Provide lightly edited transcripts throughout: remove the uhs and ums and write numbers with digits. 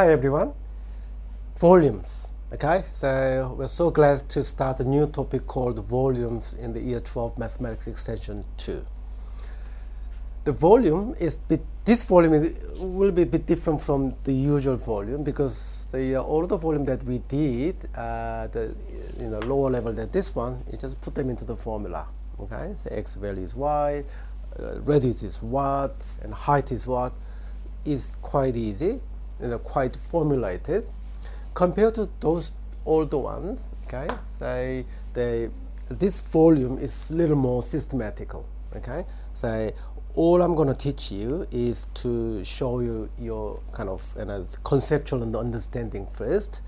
Hi everyone, volumes. Okay, so we're so glad to start a new topic called volumes in the year 12 mathematics extension 2. The volume is will be a bit different from the usual volume because all the volume that we did, the lower level than this one, you just put them into the formula. Okay, so x value is y, radius is what, and height is what. Is quite easy, quite formulated compared to those older ones. Okay, so this volume is a little more systematical. Okay, so all I'm going to teach you is to show you your kind of conceptual understanding first,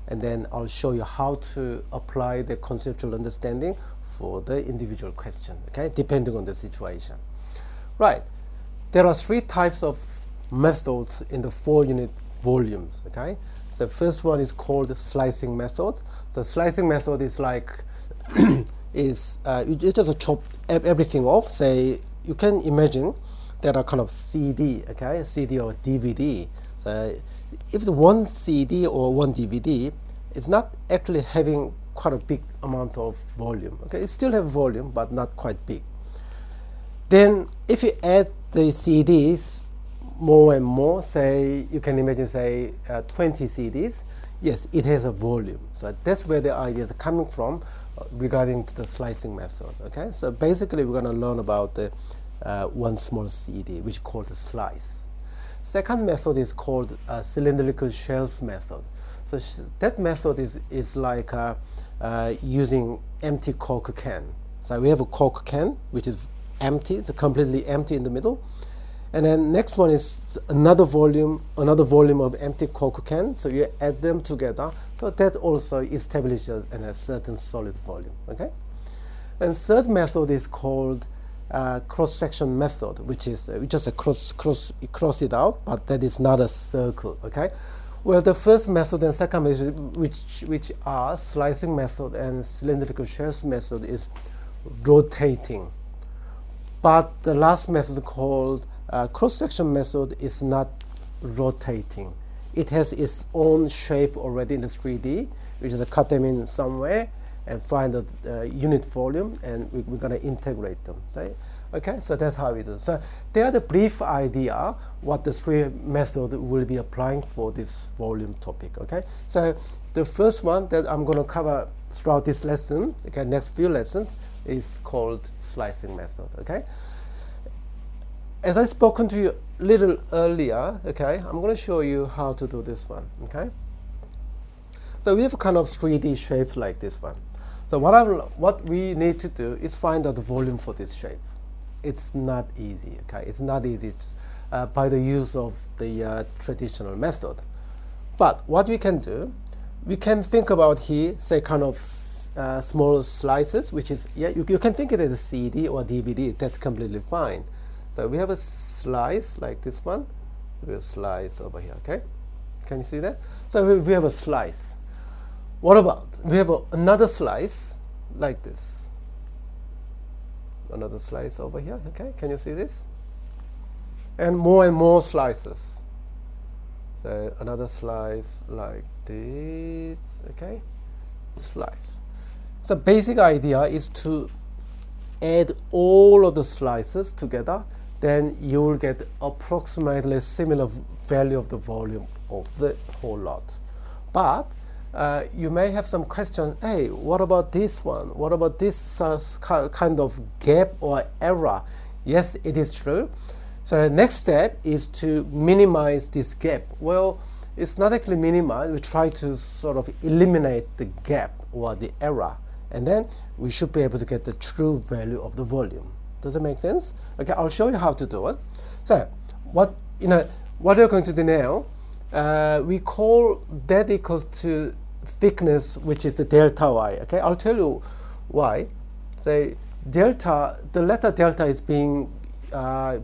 and then I'll show you how to apply the conceptual understanding for the individual question. Okay, depending on the situation. Right, there are three types of methods in the 4-unit volumes. Okay, so first one is called slicing method. So slicing method is like you just chop everything off. Say you can imagine there are kind of CD, okay, CD or DVD. So if the one CD or one DVD is not actually having quite a big amount of volume, okay, it still have volume but not quite big. Then if you add the CDs more and more, say you can imagine 20 CDs, yes, it has a volume. So that's where the ideas are coming from regarding to the slicing method. Okay, so basically we're going to learn about the one small CD, which is called the slice. Second method is called cylindrical shells method. So that method is like using empty Coke can. So we have a Coke can which is empty, it's completely empty in the middle. And then next one is another volume of empty Coke can. So you add them together. So that also establishes a certain solid volume. Okay. And third method is called cross-section method, which is we just cross it out, but that is not a circle. Okay. Well, the first method and second method, which are slicing method and cylindrical shells method, is rotating. But the last method called cross-section method is not rotating. It has its own shape already in the 3D, which is cut them in somewhere and find the unit volume, and we're going to integrate them. Okay, so that's how we do. So they are the brief idea what the three method will be applying for this volume topic. Okay, so the first one that I'm going to cover throughout this lesson, okay, next few lessons, is called slicing method. Okay. As I spoken to you a little earlier, okay, I'm going to show you how to do this one. Okay, so we have a kind of 3D shape like this one. So what we need to do is find out the volume for this shape. It's not easy. Okay, it's not easy by the use of the traditional method. But what we can do, we can think about here, say kind of small slices, which is, yeah, you can think of it as a CD or DVD. That's completely fine. So we have a slice like this one. We have a slice over here. Okay, can you see that? So we have a slice. What about we have another slice like this? Another slice over here. Okay, can you see this? And more slices. So another slice like this. Okay, slice. So basic idea is to add all of the slices together. Then you will get approximately similar value of the volume of the whole lot. But you may have some questions. Hey, what about this one? What about this kind of gap or error? Yes, it is true. So next step is to minimize this gap. Well, it's not actually minimize. We try to sort of eliminate the gap or the error, and then we should be able to get the true value of the volume. Does it make sense? Okay, I'll show you how to do it. So what you're going to do now, we call that equals to thickness, which is the delta y. Okay, I'll tell you why. Say delta, the letter delta is being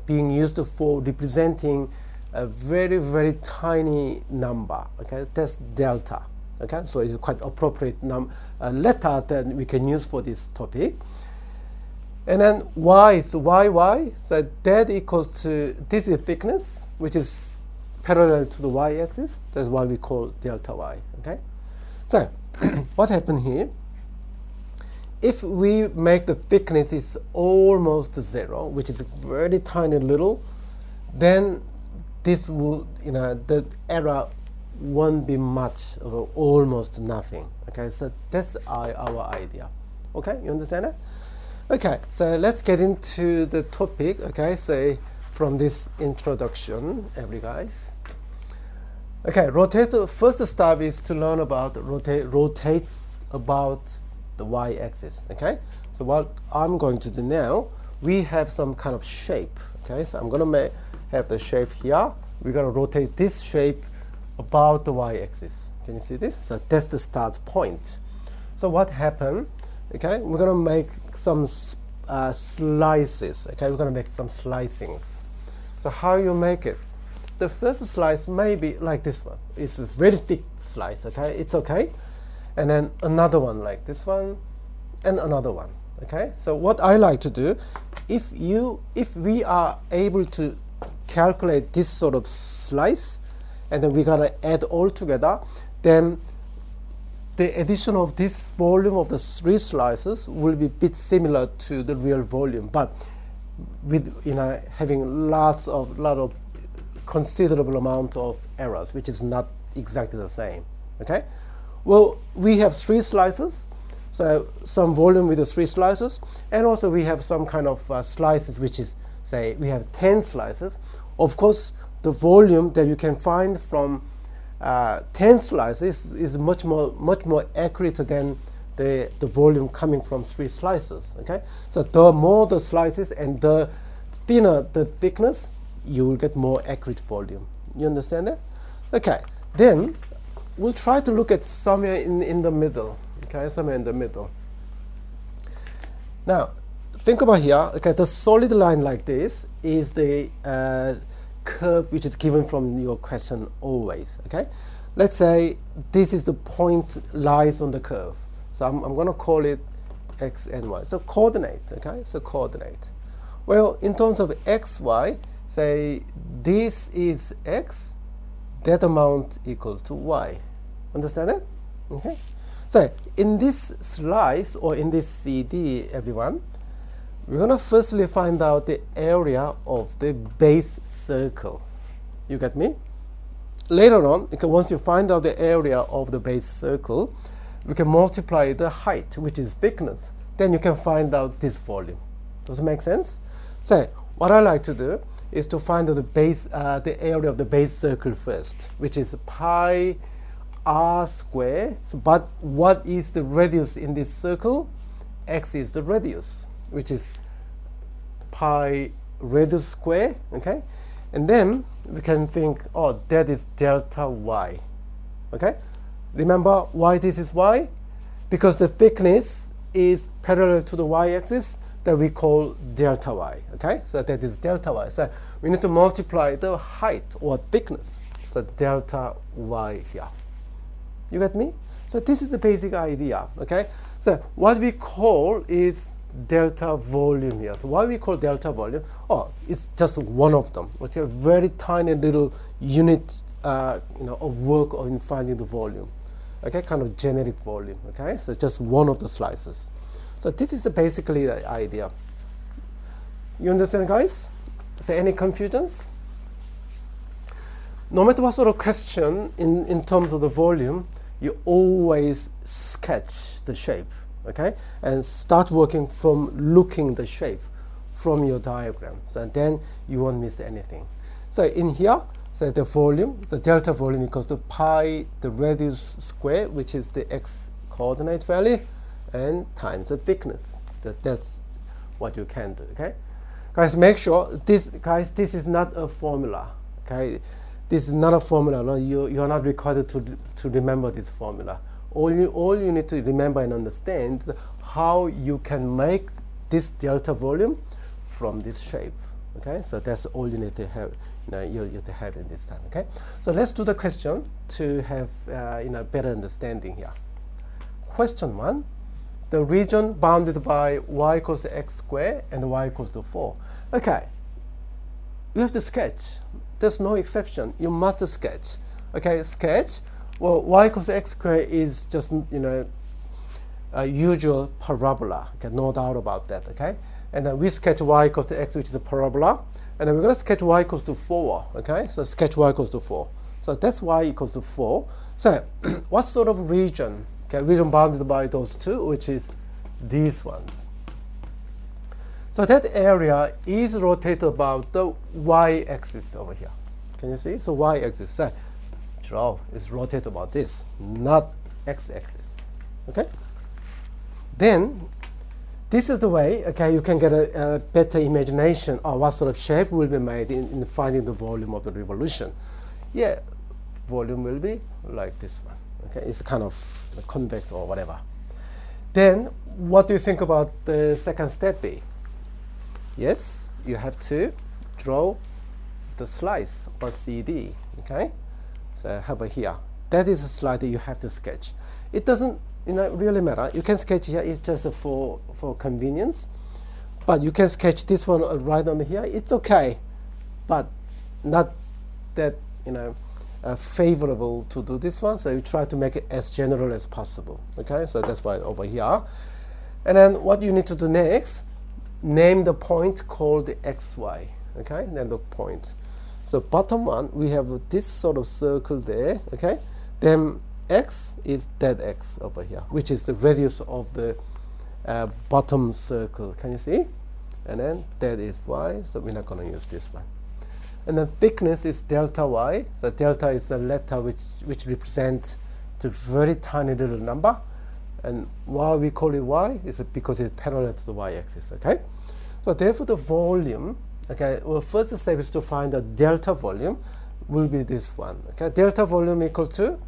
used for representing a very, very tiny number. Okay, that's delta. Okay, so it's quite appropriate letter that we can use for this topic. And then y, so y, so that equals to, this is thickness, which is parallel to the y-axis. That's why we call delta y. Okay. So what happened here? If we make the thickness is almost 0, which is very tiny little, then this will, the error won't be much or almost nothing. Okay, so that's our idea. Okay, you understand that? Okay, so let's get into the topic. Okay, so from this introduction, guys. Okay, first step is to learn about rotates about the y-axis. Okay, so what I'm going to do now, we have some kind of shape. Okay, so I'm gonna have the shape here. We're gonna rotate this shape about the y-axis. Can you see this? So that's the start point. So what happened? Okay, we're gonna make some slices. Okay, we're gonna make some slicings. So how you make it? The first slice may be like this one. It's a very thick slice. Okay, it's okay. And then another one like this one, and another one. Okay. So what I like to do, if we are able to calculate this sort of slice, and then we're gonna add all together, then the addition of this volume of the 3 slices will be a bit similar to the real volume, but with having lot of considerable amount of errors, which is not exactly the same. Okay. Well, we have 3 slices, so some volume with the 3 slices, and also we have some kind of slices, which is, say, we have 10 slices. Of course, the volume that you can find from 10 slices is much more accurate than the volume coming from 3 slices. Okay, so the more the slices and the thinner the thickness, you will get more accurate volume. You understand that? Okay, then we'll try to look at somewhere in the middle. Okay, somewhere in the middle. Now, think about here. Okay, the solid line like this is the curve which is given from your question always. Okay, let's say this is the point lies on the curve. So I'm going to call it x and y. So coordinate. Okay, so coordinate. Well, in terms of x, y, say this is x. That amount equals to y. Understand that? Okay. So in this slice or in this CD, everyone, we're gonna firstly find out the area of the base circle. You get me? Later on, once you find out the area of the base circle, we can multiply the height, which is thickness. Then you can find out this volume. Does it make sense? So what I like to do is to find out the area of the base circle first, which is pi r square. So, but what is the radius in this circle? X is the radius, which is pi radius square. Okay, and then we can think, oh, that is delta y. Okay, remember why this is y? Because the thickness is parallel to the y-axis, that we call delta y. Okay, so that is delta y. So we need to multiply the height or thickness. So delta y here. You get me? So this is the basic idea. Okay, so what we call is delta volume here. So why we call delta volume? Oh, it's just one of them. Okay, very tiny little unit of work in finding the volume. Okay, kind of generic volume. Okay, so just one of the slices. So this is basically the idea. You understand, guys? So any confusions? No matter what sort of question in terms of the volume, you always sketch the shape, okay? And start working from looking the shape from your diagram. So then you won't miss anything. So in here, so the volume, the delta volume equals to pi, the radius square, which is the x coordinate value, and times the thickness. So that's what you can do. Okay, guys, make sure this is not a formula. Okay, this is not a formula. No, you are not required to remember this formula. All you need to remember and understand how you can make this delta volume from this shape. Okay, so that's all you need to have. You have to have in this time. Okay, so let's do the question to have better understanding here. Question 1. The region bounded by y equals to x squared and y equals to 4. Okay, we have to sketch there's no exception. You must sketch. Okay, sketch. Well, y equals x squared is just, a usual parabola. Okay, no doubt about that. Okay, and then we sketch y equals to x, which is a parabola, and then we're going to sketch y equals to 4. Okay, so sketch y equals to 4. So that's y equals to 4. So what sort of region? Okay, region bounded by those two, which is these ones. So that area is rotated about the y-axis over here. Can you see? So y-axis. So draw is rotated about this, not x-axis. Okay. Then this is the way. Okay, you can get a better imagination of what sort of shape will be made in finding the volume of the revolution. Yeah, volume will be like this one. Okay, it's kind of convex or whatever. Then what do you think about the second step B? Yes, you have to draw the slice or CD. Okay, so how about here? That is a slice that you have to sketch. It doesn't really matter. You can sketch here. It's just for convenience, but you can sketch this one right on here. It's okay, but not that favorable to do this one. So you try to make it as general as possible. Okay, so that's why over here. And then what you need to do next, name the point called the xy. Okay, then the point. So bottom one, we have this sort of circle there. Okay, then x is that x over here, which is the radius of the bottom circle. Can you see? And then that is y. So we're not going to use this one. And then thickness is delta y. So delta is the letter which represents the very tiny little number. And why we call it y is because it's parallel to the y-axis. Okay. So therefore the volume. Okay. Well, first step is to find the delta volume. Will be this one. Okay. Delta volume equals to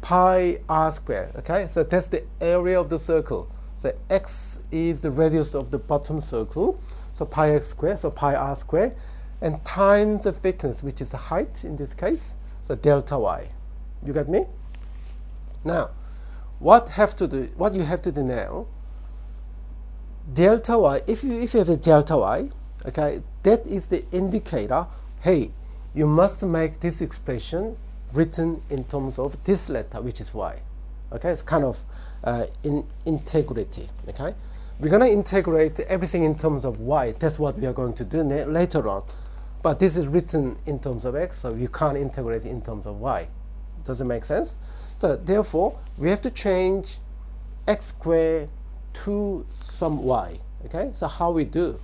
pi r squared. Okay. So that's the area of the circle. So x is the radius of the bottom circle. So pi x squared. So pi r squared. And times the thickness, which is the height in this case, so delta y. You got me? Now, what you have to do now, delta y, if you have a delta y, okay, that is the indicator, hey, you must make this expression written in terms of this letter, which is y. Okay, it's kind of integrity. Okay, we're going to integrate everything in terms of y. That's what we are going to do later on. But this is written in terms of x, so you can't integrate it in terms of y. Does it make sense? So therefore, we have to change x squared to some y. Okay, so how we do?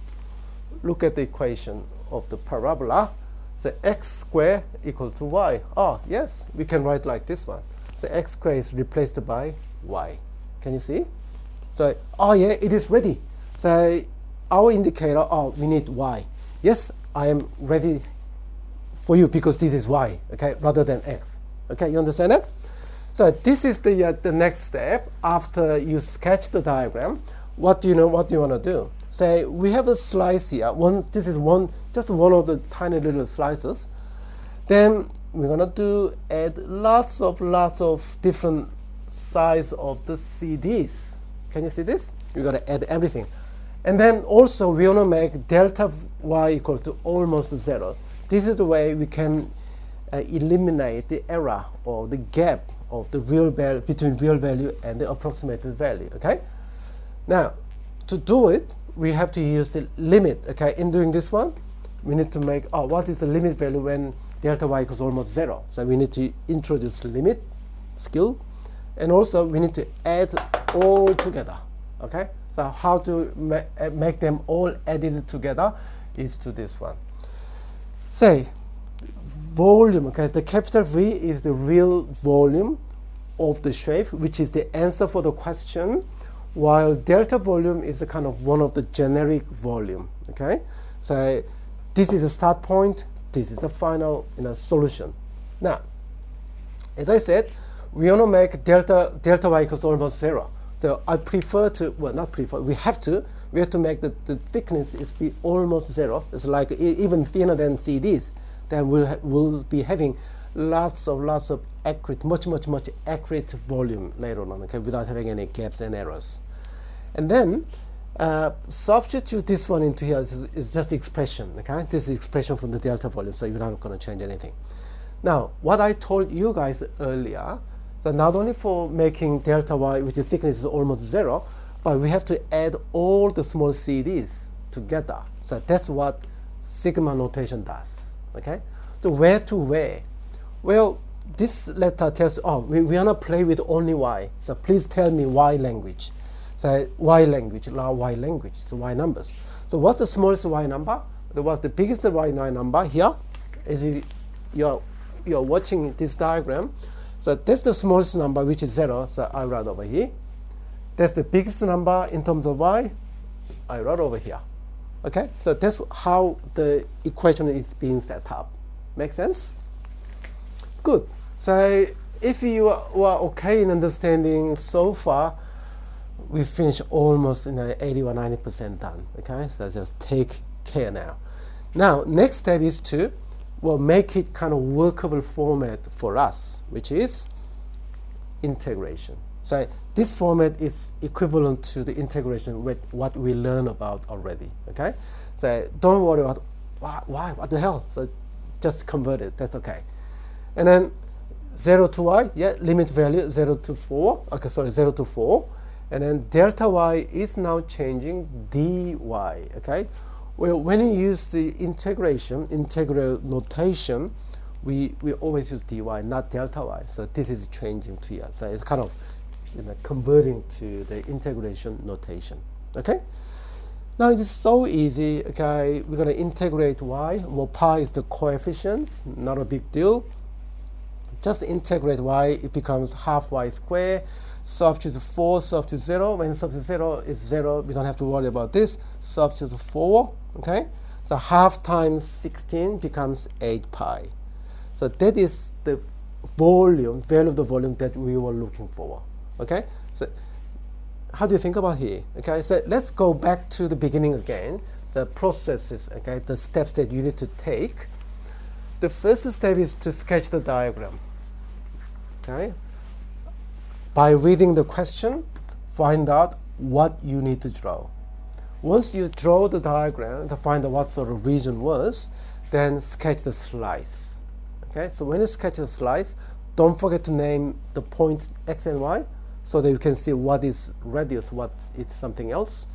Look at the equation of the parabola. So x squared equals to y. Oh, yes, we can write like this one. So x squared is replaced by y. Can you see? So, oh yeah, it is ready. So our indicator, oh, we need y. Yes, I am ready for you because this is y, okay, rather than x. Okay, you understand that? So this is the next step. After you sketch the diagram, what do you want to do? Say we have a slice here. This is just one of the tiny little slices. Then we're gonna add lots of different size of the CDs. Can you see this? You gotta add everything. And then also we want to make delta y equal to almost 0. This is the way we can eliminate the error or the gap of the real value between real value and the approximated value. Okay. Now, to do it, we have to use the limit. Okay. In doing this one, we need to make what is the limit value when delta y equals almost 0. So we need to introduce the limit skill, and also we need to add all together. Okay. So how to make them all added together is to this one. Say volume, okay, the capital V is the real volume of the shape, which is the answer for the question, while delta volume is the kind of one of the generic volume. Okay, so this is the start point, this is the final solution. Now, as I said, we want to make delta y equals almost 0. So I prefer to, well, not prefer, we have to make the thickness is be almost 0. It's like even thinner than CDs. Then we'll be having lots of accurate, much accurate volume later on, okay, without having any gaps and errors. And then Substitute this one into here is just expression, okay? This is expression from the delta volume, so you're not going to change anything. Now, what I told you guys earlier, so not only for making delta y, which the thickness is almost 0, but we have to add all the small CDs together. So that's what sigma notation does, okay? So where to where? Well, this letter tells, oh, we want to play with only y. So please tell me y language. So y language, y language, so y numbers. So what's the smallest y number? What's the biggest y number here? Is you're watching this diagram. So that's the smallest number, which is 0. So I write over here. That's the biggest number in terms of y. I write over here. Okay, so that's how the equation is being set up. Make sense? Good. So if you are okay in understanding so far, we finished almost 80 or 90% done. Okay, so just take care now. Now, next step is to make it kind of workable format for us, which is integration. So this format is equivalent to the integration with what we learned about already. Okay, so don't worry about why, what the hell. So just convert it. That's okay. And then 0 to y, yeah, limit value 0 to 4. Okay, sorry, 0 to 4. And then delta y is now changing dy. Okay, well, when you use the integral notation, we always use dy, not delta y. So this is changing to here. So it's kind of converting to the integration notation. Okay. Now it is so easy. Okay, we're gonna integrate y. Well, pi is the coefficients, not a big deal. Just integrate y. It becomes half y squared. Substitute 4, substitute 0. When substitute 0 is 0, we don't have to worry about this. Substitute 4. Okay, so half times 16 becomes 8 pi. So that is the value of the volume that we were looking for. Okay, so how do you think about here? Okay, so let's go back to the beginning again. The processes, okay, the steps that you need to take. The first step is to sketch the diagram. Okay, by reading the question, find out what you need to draw. Once you draw the diagram to find out what sort of region was, then sketch the slice. Okay, so when you sketch the slice, don't forget to name the points x and y so that you can see what is radius, what is something else.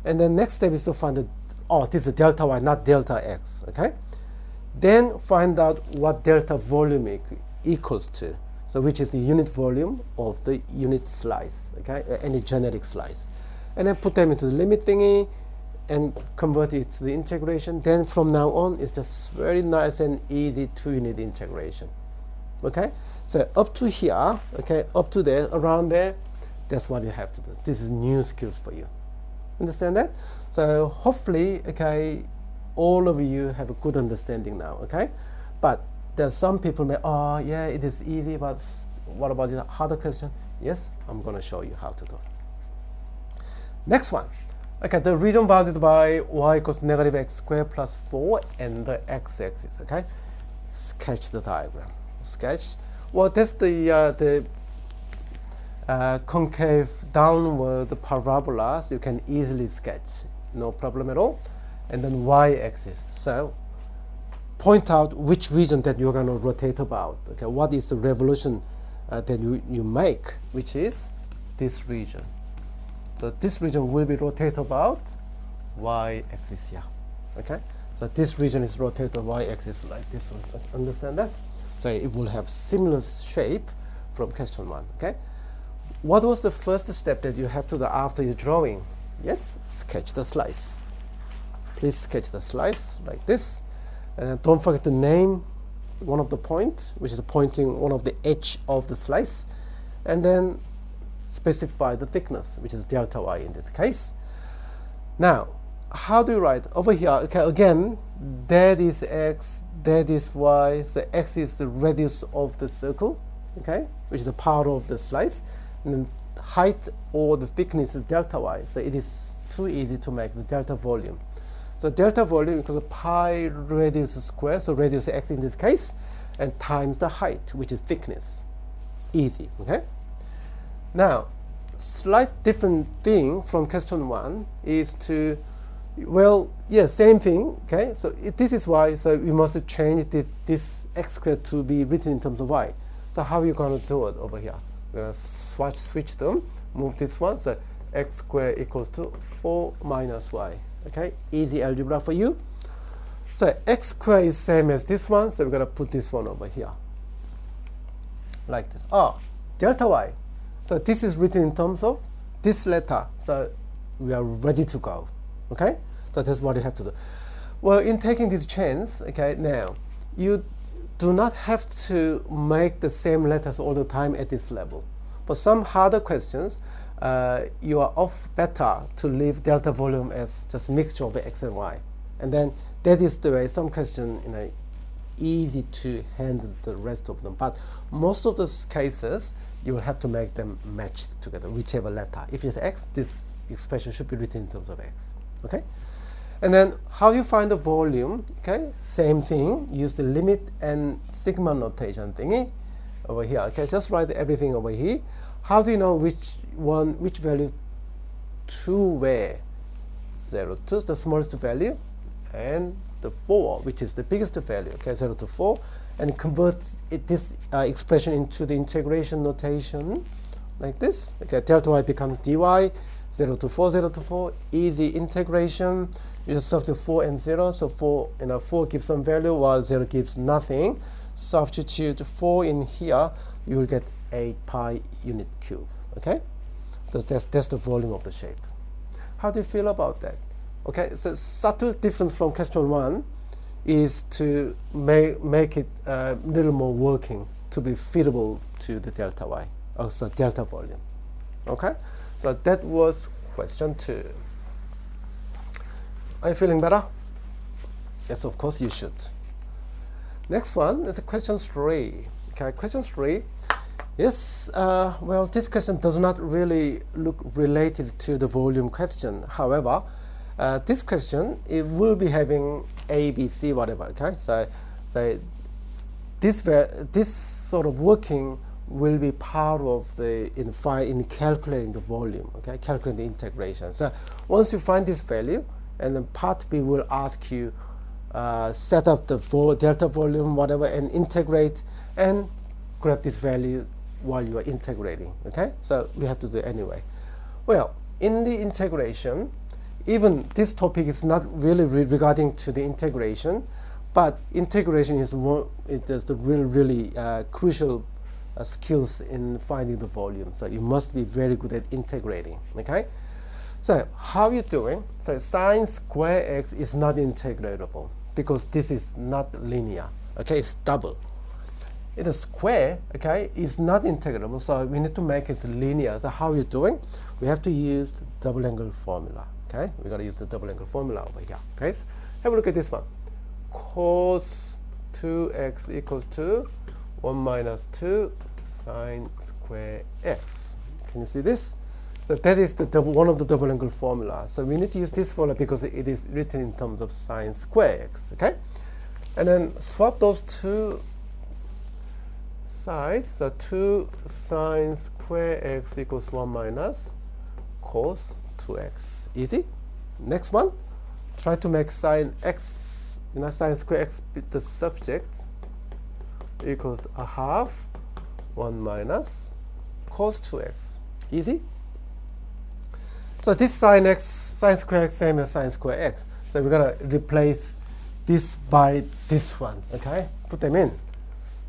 And then next step is to find the, oh, this is delta y, not delta x. Okay, then find out what delta volume equals to. So which is the unit volume of the unit slice, okay, any generic slice. And then put them into the limit thingy and convert it to the integration. Then from now on, it's just very nice and easy 2-unit integration. Okay, so up to here, okay, up to there, around there, that's what you have to do. This is new skills for you. Understand that? So hopefully, okay, all of you have a good understanding now, okay? But there are some people may, oh yeah, it is easy, but what about the harder question? Yes, I'm going to show you how to do. Next one. Okay, the region bounded by y equals negative x squared plus 4 and the x-axis, okay? Sketch the diagram. Sketch. Well, that's the concave downward parabola, so you can easily sketch. No problem at all. And then y-axis. So point out which region that you're going to rotate about. Okay, what is the revolution that you make, which is this region. So this region will be rotated about y-axis here. Okay, so this region is rotated y-axis like this one. Understand that? So it will have similar shape from question 1. Okay, what was the first step that you have to do after your drawing? Yes, sketch the slice. Please sketch the slice like this. And don't forget to name one of the points, which is pointing one of the edge of the slice, and then specify the thickness, which is delta y in this case. Now, how do you write? Over here, okay, again, that is x, that is y, so x is the radius of the circle, okay, which is the part of the slice, and then height or the thickness is delta y, so it is too easy to make the delta volume. So delta volume equals pi radius square, so radius x in this case, and times the height, which is thickness. Easy, okay? Now, slight different thing from question 1 is to, well, yeah, same thing, okay? So this is y, so we must change this x squared to be written in terms of y. So how are you going to do it over here? We're going to switch them, move this one, so x squared equals to 4 minus y, okay? Easy algebra for you. So x squared is same as this one, so we're going to put this one over here, like this. Oh, delta y. So this is written in terms of this letter, so we are ready to go, okay? So that's what you have to do. Well, in taking this chance, okay, now, you do not have to make the same letters all the time at this level. For some harder questions, you are off better to leave delta volume as just mixture of x and y. And then that is the way some questions, easy to handle the rest of them. But most of those cases, you will have to make them matched together, whichever letter. If it's x, this expression should be written in terms of x, okay? And then how you find the volume, okay? Same thing, use the limit and sigma notation thingy over here, okay? Just write everything over here. How do you know which value to where? 0 to the smallest value, and the 4, which is the biggest value, okay? 0 to 4, and convert this expression into the integration notation like this, okay? Delta y becomes dy, 0 to 4, 0 to 4, easy integration. You just substitute 4 and 0, so 4 gives some value while 0 gives nothing. Substitute 4 in here, you will get 8 pi unit cube, okay? So that's the volume of the shape. How do you feel about that? Okay, so subtle difference from question 1 is to make it a little more working to be fitable to the delta y, also delta volume, okay? So that was question 2. Are you feeling better? Yes, of course you should. Next one is question 3. Okay, question 3. Yes, well, this question does not really look related to the volume question. However, this question, it will be having A, B, C, whatever, okay? So this sort of working will be part of the in calculating the volume, okay? Calculating the integration. So once you find this value, and then part B will ask you set up the delta volume, whatever, and integrate and grab this value while you are integrating, okay? So we have to do it anyway. Well, in the integration, even this topic is not really regarding to the integration, but integration is the really crucial skills in finding the volume. So you must be very good at integrating, okay? So how are you doing? So sine square x is not integratable because this is not linear, okay? It's double. It is square, okay, is not integrable, so we need to make it linear. So how are you doing? We have to use the double angle formula, okay? We're going to use the double angle formula over here, okay? So have a look at this one. Cos 2x equals to 1 minus 2 sine square x. Can you see this? So that is one of the double angle formula. So we need to use this formula because it is written in terms of sine square x, okay? And then swap those two sides. So 2 sine square x equals 1 minus cos 2x. Easy. Next one, try to make sine x, sine square x the subject equals to a half 1 minus cos 2x. Easy. So this sine square x same as sine square x. So we're gonna replace this by this one, okay? Put them in.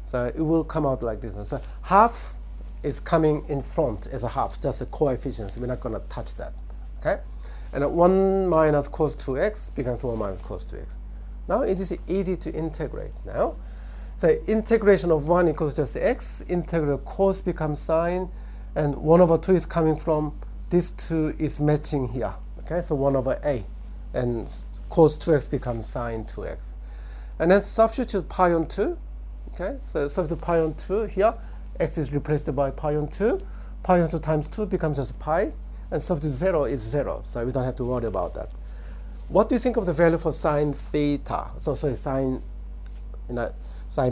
So it will come out like this one. So half is coming in front as a half, just a coefficient. So we're not gonna touch that, okay? And 1 minus cos 2x becomes 1 minus cos 2x. Now it is easy to integrate now. So integration of 1 equals just x, integral cos becomes sine, and 1 over 2 is coming from this 2 is matching here, okay? So 1 over a, and cos 2x becomes sine 2x. And then substitute pi on 2, okay? So substitute pi on 2 here, x is replaced by pi on 2. Pi on 2 times 2 becomes just pi, and substitute 0 is 0, so we don't have to worry about that. What do you think of the value for sine theta? So sine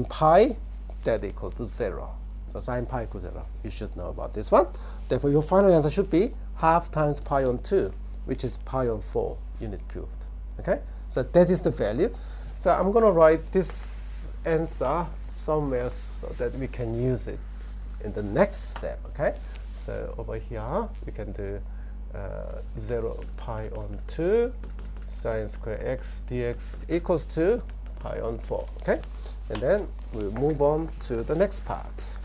pi, that equals to 0. So sine pi equals 0. You should know about this one. Therefore, your final answer should be half times pi on 2, which is pi on 4 unit cubed. Okay? So that is the value. So I'm going to write this answer somewhere so that we can use it in the next step. Okay? So over here, we can do 0 pi on 2 sine square x dx equals to pi on 4. Okay? And then we'll move on to the next part.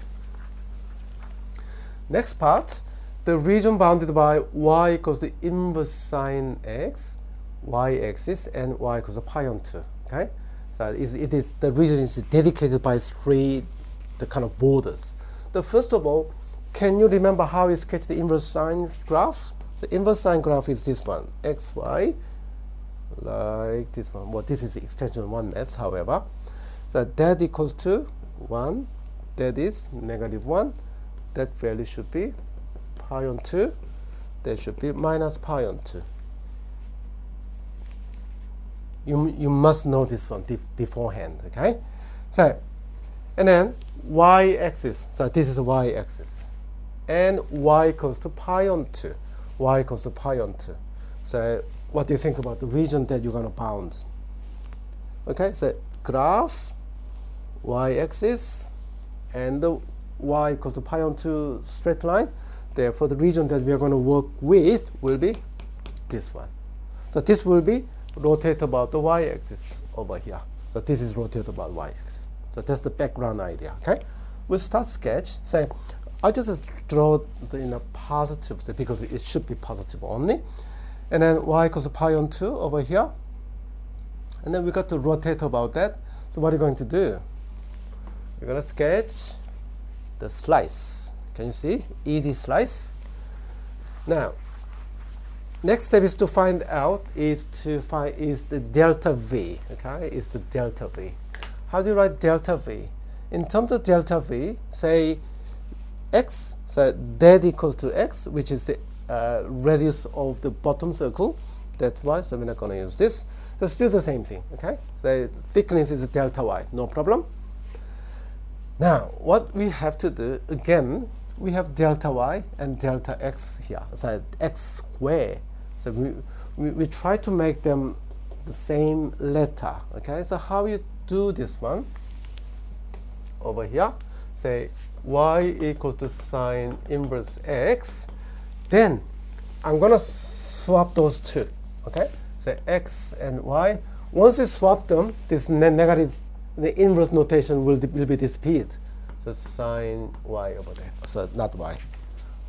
Next part, the region bounded by y equals the inverse sine x, y-axis, and y equals to pi on 2. Okay? So it is the region is dedicated by three the kind of borders. The first of all, can you remember how you sketch the inverse sine graph? The inverse sine graph is this one, xy, like this one. Well, this is extension 1 math, however. So that equals to 1, that is negative 1. That value should be pi on 2. That should be minus pi on 2. You must know this one beforehand, okay? So, and then y-axis. So this is y-axis. And y equals to pi on 2. Y equals to pi on 2. So what do you think about the region that you're going to bound? Okay, so graph, y-axis, and the y equals to pi on 2 straight line. Therefore, the region that we are going to work with will be this one. So this will be rotate about the y-axis over here. So this is rotate about y-axis. So that's the background idea. Okay, we'll start sketch. Say, I just draw the positive because it should be positive only. And then y equals to pi on 2 over here. And then we got to rotate about that. So what are you going to do? You're going to sketch the slice. Can you see? Easy slice. Now, next step is to find out is the delta v. Okay, is the delta v. How do you write delta v? In terms of delta v, say x, so that equals to x, which is the radius of the bottom circle. That's why, so we're not going to use this. So still the same thing, okay? The thickness is delta y, no problem. Now, what we have to do, again, we have delta y and delta x here, so x squared. So we try to make them the same letter, okay? So how you do this one? Over here, say y equal to sine inverse x. Then I'm going to swap those two, okay? So x and y. Once you swap them, this negative, the inverse notation will be disappeared. So sine y over there. So not y.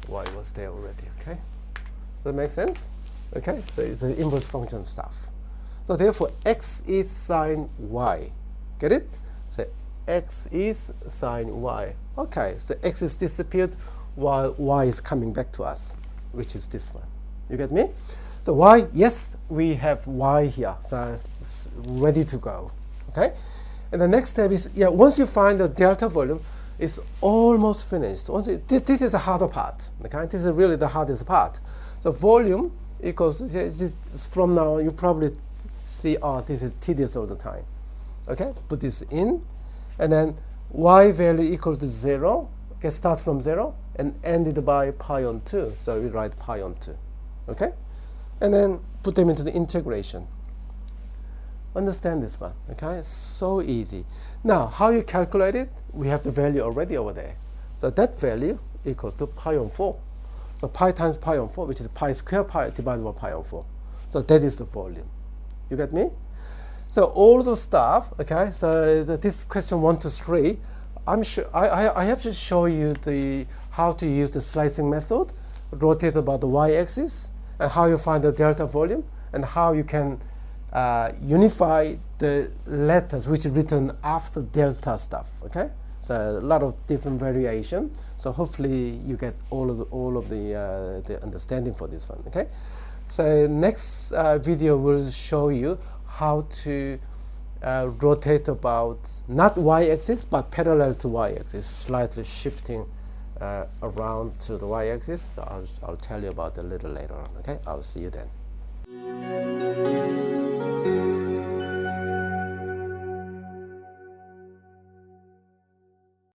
Y was there already, okay? Does that make sense? Okay, so it's the inverse function stuff. So therefore, x is sine y. Get it? So x is sine y. Okay, so x is disappeared while y is coming back to us, which is this one. You get me? So y, yes, we have y here, so it's ready to go. Okay? And the next step is, yeah, once you find the delta volume, it's almost finished. This is the harder part. Okay? This is really the hardest part. So volume equals, from now on, you probably see, oh, this is tedious all the time. Okay? Put this in, and then y value equal to 0. Okay, start from 0 and ended by pi on 2. So we write pi on 2. Okay? And then put them into the integration. Understand this one, okay? It's so easy. Now, how you calculate it? We have the value already over there. So that value equals to pi on 4. So pi times pi on 4, which is pi square pi divided by pi on 4. So that is the volume. You get me? So all the stuff, okay? So this question 1 to 3, I'm sure I have to show you how to use the slicing method, rotate about the y-axis, and how you find the delta volume, and how you can unify the letters which are written after delta stuff. Okay, so a lot of different variation. So hopefully you get all of the understanding for this one. Okay, so next video will show you how to rotate about not y-axis but parallel to y-axis, slightly shifting around to the y-axis. So I'll tell you about it a little later on. Okay, I'll see you then.